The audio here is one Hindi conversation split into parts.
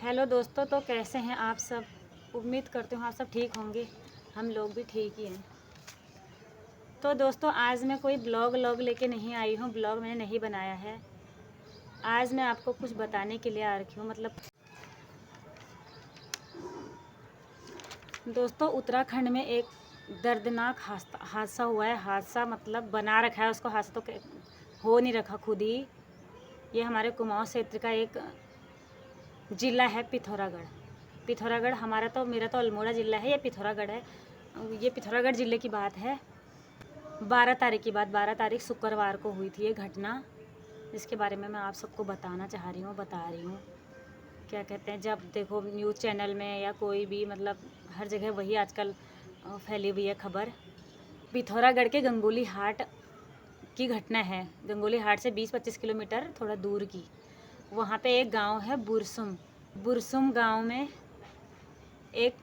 हेलो दोस्तों, तो कैसे हैं आप सब। उम्मीद करती हूँ आप सब ठीक होंगे। हम लोग भी ठीक ही हैं। तो दोस्तों, आज मैं कोई ब्लॉग लेके नहीं आई हूँ। ब्लॉग मैंने नहीं बनाया है। आज मैं आपको कुछ बताने के लिए आ रखी हूँ। मतलब दोस्तों, उत्तराखंड में एक दर्दनाक हादसा हुआ है। हादसा मतलब बना रखा है उसको, हादसा तो हो नहीं रखा खुद ही। ये हमारे कुमाऊं क्षेत्र का एक ज़िला है पिथौरागढ़। पिथौरागढ़ मेरा तो अल्मोड़ा ज़िला है, ये पिथौरागढ़ है। ये पिथौरागढ़ ज़िले की बात है। 12 तारीख की बात, 12 तारीख शुक्रवार को हुई थी ये घटना, जिसके बारे में मैं आप सबको बताना चाह रही हूँ, बता रही हूँ। क्या कहते हैं, जब देखो न्यूज़ चैनल में या कोई भी, मतलब हर जगह वही आजकल फैली हुई है खबर। पिथौरागढ़ के गंगोली हाट की घटना है। गंगोली हाट से 20-25 किलोमीटर थोड़ा दूर की। वहाँ पे एक गांव है बुरसुम। बुरसुम गांव में एक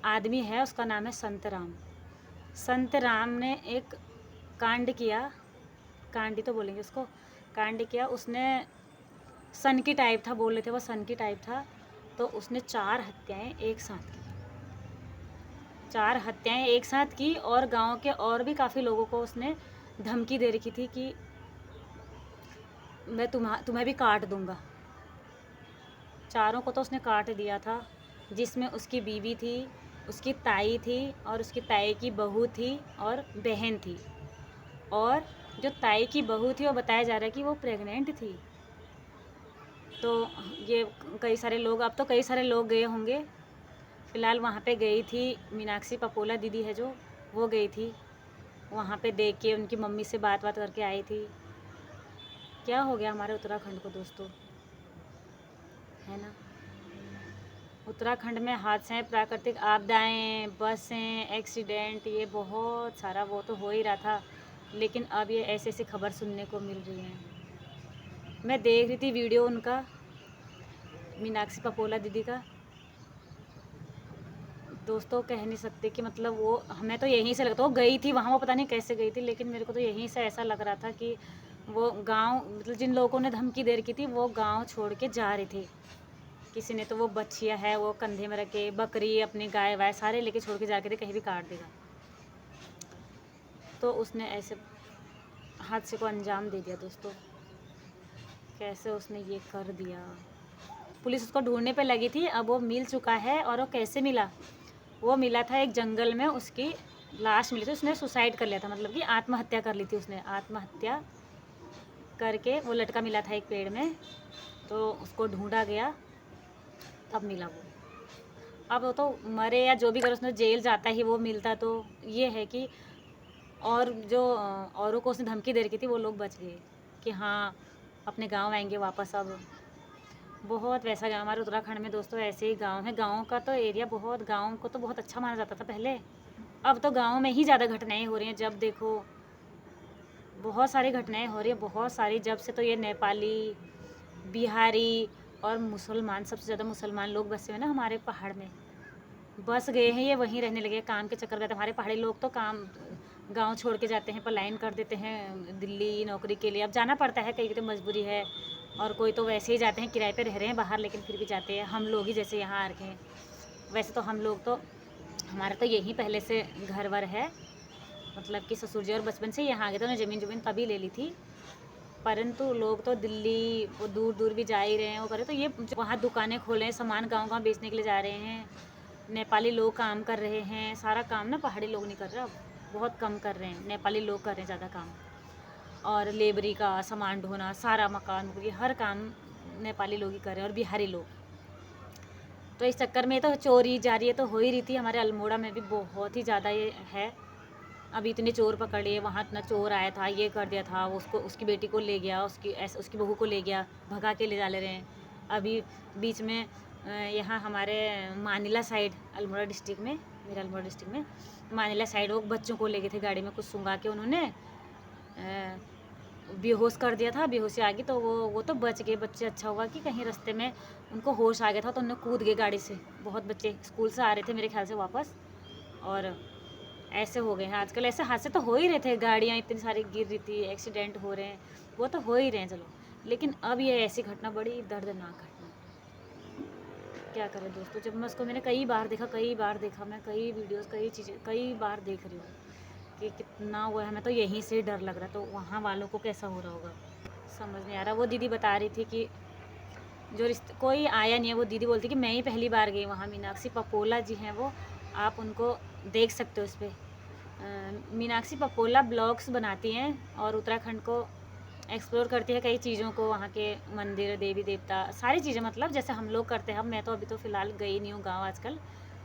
आदमी है, उसका नाम है संत राम। संत राम ने एक कांड किया, कांड ही तो बोलेंगे उसको, कांड किया उसने। सन की टाइप था, बोल रहे थे वो सन की टाइप था। तो उसने 4 हत्याएं एक साथ की। 4 हत्याएं एक साथ की, और गांव के और भी काफ़ी लोगों को उसने धमकी दे रखी थी कि मैं तुम्हें भी काट दूंगा। चारों को तो उसने काट दिया था, जिसमें उसकी बीवी थी, उसकी ताई थी, और उसकी ताई की बहू थी और बहन थी। और जो ताई की बहू थी वो बताया जा रहा है कि वो प्रेग्नेंट थी। तो ये कई सारे लोग, अब तो कई सारे लोग गए होंगे। फ़िलहाल वहाँ पे गई थी मीनाक्षी पपोला दीदी है जो, वो गई थी वहाँ पे, देख के उनकी मम्मी से बात करके आई थी। क्या हो गया हमारे उत्तराखंड को दोस्तों, है ना। उत्तराखंड में हादसे, प्राकृतिक आपदाएं, बसें, एक्सीडेंट, ये बहुत सारा वो तो हो ही रहा था। लेकिन अब ये ऐसे ऐसी खबर सुनने को मिल रही हैं। मैं देख रही थी वीडियो उनका, मीनाक्षी पपोला दीदी का। दोस्तों कह नहीं सकते कि मतलब वो, हमें तो यहीं से लगता, वो गई थी वहाँ, वो पता नहीं कैसे गई थी, लेकिन मेरे को तो यहीं से ऐसा लग रहा था कि वो गांव, मतलब जिन लोगों ने धमकी दे रखी थी वो गांव छोड़ के जा रहे थे। किसी ने तो वो बच्चियाँ है वो कंधे में रखे, बकरी, अपनी गाय वाय सारे लेके छोड़ के जा के थे, कहीं भी काट देगा। तो उसने ऐसे हादसे को अंजाम दे दिया दोस्तों। कैसे उसने ये कर दिया। पुलिस उसको ढूंढने पे लगी थी, अब वो मिल चुका है। और वो कैसे मिला, वो मिला था एक जंगल में, उसकी लाश मिली थी। उसने सुसाइड कर लिया था, मतलब कि आत्महत्या कर ली थी उसने। आत्महत्या करके वो लटका मिला था एक पेड़ में, तो उसको ढूंढा गया, तब मिला वो। अब वो तो मरे या जो भी करे, उसने जेल जाता ही वो मिलता। तो ये है कि, और जो औरों को उसने धमकी दे रखी थी वो लोग बच गए कि हाँ अपने गांव आएंगे वापस। अब बहुत वैसा गाँव हमारे उत्तराखंड में दोस्तों, ऐसे ही गांव है। गाँव का तो एरिया बहुत, गांव को तो बहुत अच्छा माना जाता था पहले। अब तो गांव में ही ज़्यादा घटनाएं हो रही हैं। जब देखो बहुत सारी घटनाएं हो रही है, बहुत सारी। जब से तो ये नेपाली, बिहारी और मुसलमान, सबसे ज़्यादा मुसलमान लोग बसे हुए ना हमारे पहाड़ में, बस गए हैं। ये वहीं रहने लगे, काम के चक्कर में। हमारे पहाड़ी लोग तो काम, गांव छोड़ के जाते हैं, पलायन कर देते हैं दिल्ली नौकरी के लिए। अब जाना पड़ता है, कहीं तो मजबूरी है, और कोई तो वैसे ही जाते हैं, किराए पे रह रहे हैं बाहर, लेकिन फिर भी जाते हैं। हम लोग ही जैसे यहाँ आ रखे हैं। वैसे तो हम लोग तो, हमारा तो यहीं पहले से घर वर है, मतलब कि ससुर जी और बचपन से यहाँ आ गए थे। उन्होंने ज़मीन तभी ले ली थी। परंतु लोग तो दिल्ली, वो दूर दूर भी जा ही रहे हैं, वो करे। तो ये वहाँ दुकानें खोले, सामान गांव बेचने के लिए जा रहे हैं। नेपाली लोग काम कर रहे हैं, सारा काम ना पहाड़ी लोग नहीं कर रहे, अब बहुत कम कर रहे हैं, नेपाली लोग कर रहे हैं ज़्यादा काम। और लेबरी का, सामान ढोना, सारा मकान, ये हर काम नेपाली लोग ही कर रहे हैं, और बिहारी लोग। तो इस चक्कर में तो चोरी जारी तो हो ही रही थी। हमारे अल्मोड़ा में भी बहुत ही ज़्यादा ये है। अभी इतने चोर पकड़ लिए, वहाँ इतना चोर आया था, ये कर दिया था, उसको, उसकी बेटी को ले गया, उसकी बहू को ले गया, भगा के ले जा ले रहे हैं। अभी बीच में यहाँ हमारे मानिला साइड, अल्मोड़ा डिस्ट्रिक्ट में, मेरा अल्मोड़ा डिस्ट्रिक्ट में मानिला साइड, वो बच्चों को ले गए थे गाड़ी में, कुछ सूंघा के उन्होंने बेहोश कर दिया था। बेहोशी आ गई तो वो तो बच गए बच्चे। अच्छा हुआ कि कहीं रास्ते में उनको होश आ गया था, तो उन्हें कूद गए गाड़ी से। बहुत बच्चे स्कूल से आ रहे थे मेरे ख्याल से वापस, और ऐसे हो गए हैं। आजकल ऐसे हादसे तो हो ही रहे थे, गाड़ियाँ इतनी सारी गिर रही थी, एक्सीडेंट हो रहे हैं, वो तो हो ही रहे हैं चलो। लेकिन अब ये ऐसी घटना, बड़ी दर्दनाक घटना। क्या करें दोस्तों, जब मैं उसको मैंने कई बार देखा, मैं कई वीडियोस कई चीज़ें कई बार देख रही हूँ कि कितना हुआ है। हमें तो यहीं से डर लग रहा, तो वहाँ वालों को कैसा हो रहा होगा समझ नहीं आ रहा। वो दीदी बता रही थी कि जो रिश्ते कोई आया नहीं है, वो दीदी बोलती कि मैं ही पहली बार गई वहाँ। मीनाक्षी पपोला जी हैं वो, आप उनको देख सकते हो उस पर। मीनाक्षी पपोला ब्लॉग्स बनाती हैं और उत्तराखंड को एक्सप्लोर करती है, कई चीज़ों को, वहाँ के मंदिर देवी देवता सारी चीज़ें, मतलब जैसे हम लोग करते हैं। मैं तो अभी तो फ़िलहाल गई नहीं हूँ गाँव आजकल,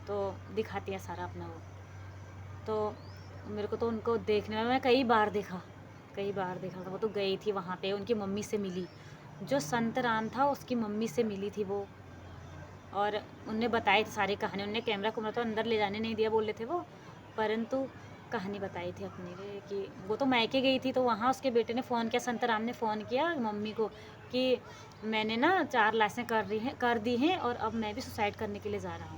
तो दिखाती है सारा अपना वो। तो मेरे को तो उनको देखने में मैं कई बार देखा था। वो तो गई थी वहाँ पे, उनकी मम्मी से मिली, जो संत राम था उसकी मम्मी से मिली थी वो, और उनने बताई थी सारी कहानी। उनने कैमरा कुमरा तो अंदर ले जाने नहीं दिया बोले थे वो, परंतु कहानी बताई थी अपने लिए कि वो तो मायके गई थी। तो वहाँ उसके बेटे ने फ़ोन किया, संतराम ने फ़ोन किया मम्मी को कि मैंने ना 4 लाशें कर दी हैं और अब मैं भी सुसाइड करने के लिए जा रहा हूँ।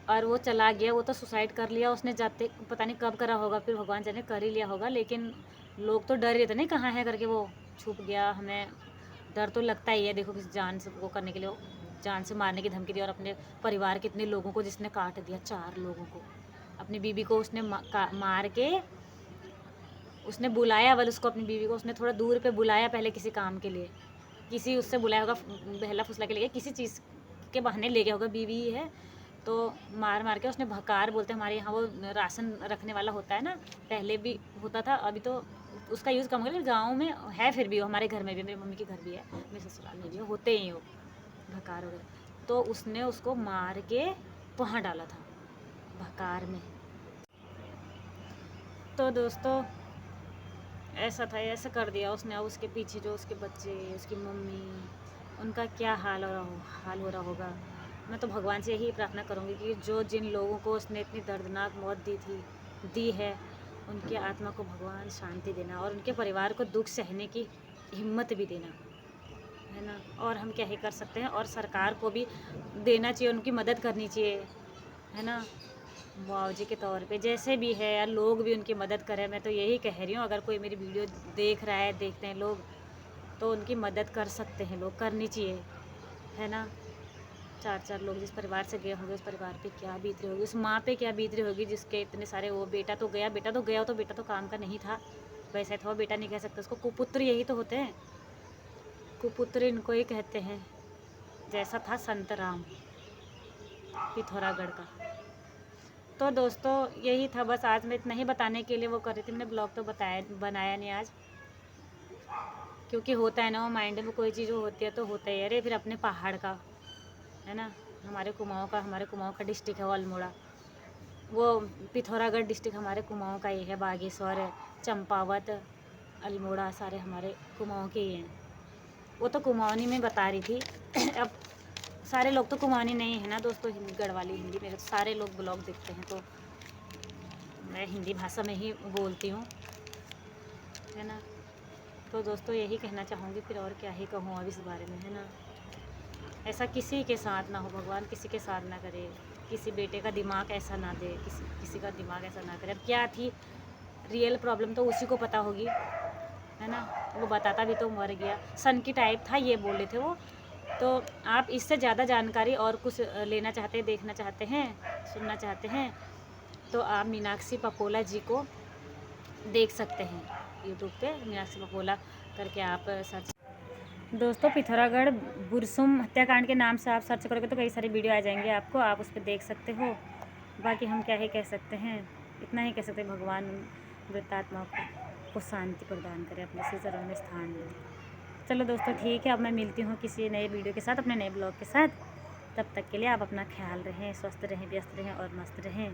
और वो चला गया, वो तो सुसाइड कर लिया उसने, जाते पता नहीं कब करा होगा, फिर भगवान जाने कर ही लिया होगा। लेकिन लोग तो डर रहे थे नहीं कहाँ है करके, वो छुप गया। हमें डर तो लगता ही है, देखो किसी जान से वो करने के लिए, जान से मारने की धमकी दी, और अपने परिवार के इतने लोगों को जिसने काट दिया, 4 लोगों को। अपनी बीबी को उसने मार के उसने बुलाया, वाल उसको अपनी बीवी को उसने थोड़ा दूर पे बुलाया पहले किसी काम के लिए, किसी उससे बुलाया होगा, बहला फुसला के लिए, किसी चीज़ के बहाने ले गया होगा, बीवी ही है। तो मार के उसने भकार बोलते, हमारे यहाँ वो राशन रखने वाला होता है ना, पहले भी होता था, अभी तो उसका यूज़ कम हो गया, लेकिन गाँव में है फिर भी, वो हमारे घर में भी, मेरी मम्मी के घर भी है, मेरे ससुराल में भी होते ही वो भकार वगैरह। तो उसने उसको मार के वहाँ डाला था भकार में। तो दोस्तों ऐसा था, ऐसा कर दिया उसने। अब उसके पीछे जो उसके बच्चे, उसकी मम्मी, उनका क्या हाल हो रहा होगा। मैं तो भगवान से यही प्रार्थना करूँगी कि जो जिन लोगों को उसने इतनी दर्दनाक मौत दी है, उनकी आत्मा को भगवान शांति देना, और उनके परिवार को दुख सहने की हिम्मत भी देना, है ना। और हम क्या ही कर सकते हैं, और सरकार को भी देना चाहिए, उनकी मदद करनी चाहिए, है ना, मुआवजे के तौर पे जैसे भी है, या लोग भी उनकी मदद करें। मैं तो यही कह रही हूँ, अगर कोई मेरी वीडियो देखते हैं लोग, तो उनकी मदद कर सकते हैं लोग, करनी चाहिए, है ना। 4 लोग जिस परिवार से गए होंगे, उस परिवार पे क्या बीत रही होगी, उस माँ पे क्या बीत रही होगी जिसके इतने सारे, वो बेटा तो गया, तो बेटा तो काम का नहीं था, वैसे था, बेटा नहीं कह सकते उसको, कुपुत्र यही तो होते हैं, कुपुत्र इनको ही कहते हैं। जैसा था संत राम पिथौरागढ़ का। तो दोस्तों यही था बस, आज मैं इतना ही बताने के लिए वो कर रही थी। मैंने ब्लॉग तो बनाया नहीं आज, क्योंकि होता है ना, वो माइंड में कोई चीज़ होती है तो होता ही। अरे फिर अपने पहाड़ का, है ना, हमारे कुमाऊँ का डिस्ट्रिक्ट है वो अल्मोड़ा, वो पिथौरागढ़ डिस्ट्रिक्ट हमारे कुमाऊँ का ही है। बागेश्वर, चंपावत, अल्मोड़ा सारे हमारे कुमाऊँ के ही हैं। वो तो कुमाऊनी में बता रही थी। अब सारे लोग तो कुमाऊनी नहीं है ना दोस्तों, हिंदी गढ़वाली हिंदी, मेरे सारे लोग ब्लॉग देखते हैं, तो मैं हिंदी भाषा में ही बोलती हूँ, है ना। तो दोस्तों यही कहना चाहूँगी, फिर और क्या ही कहूँ अब इस बारे में, है ना। ऐसा किसी के साथ ना हो, भगवान किसी के साथ ना करे, किसी बेटे का दिमाग ऐसा ना दे, किसी का दिमाग ऐसा ना करे। अब क्या थी रियल प्रॉब्लम तो उसी को पता होगी, है ना। वो बताता भी तो मर गया, सन की टाइप था ये बोल रहे थे वो। तो आप इससे ज़्यादा जानकारी और कुछ लेना चाहते हैं, देखना चाहते हैं, सुनना चाहते हैं, तो आप मीनाक्षी पपोला जी को देख सकते हैं यूट्यूब पे, मीनाक्षी पपोला करके आप सर्च। दोस्तों पिथौरागढ़ बुरसुम हत्याकांड के नाम से आप सर्च करोगे तो कई सारी वीडियो आ जाएंगे आपको, आप उस पर देख सकते हो। बाकी हम क्या ही कह सकते हैं, इतना ही कह सकते हैं, भगवान मृतात्मा को शांति प्रदान करें, अपने सीजरों में स्थान दें। चलो दोस्तों ठीक है, अब मैं मिलती हूँ किसी नए वीडियो के साथ, अपने नए ब्लॉग के साथ। तब तक के लिए आप अपना ख्याल रहें, स्वस्थ रहें, व्यस्त रहें और मस्त रहें,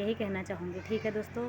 यही कहना चाहूँगी। ठीक है दोस्तों।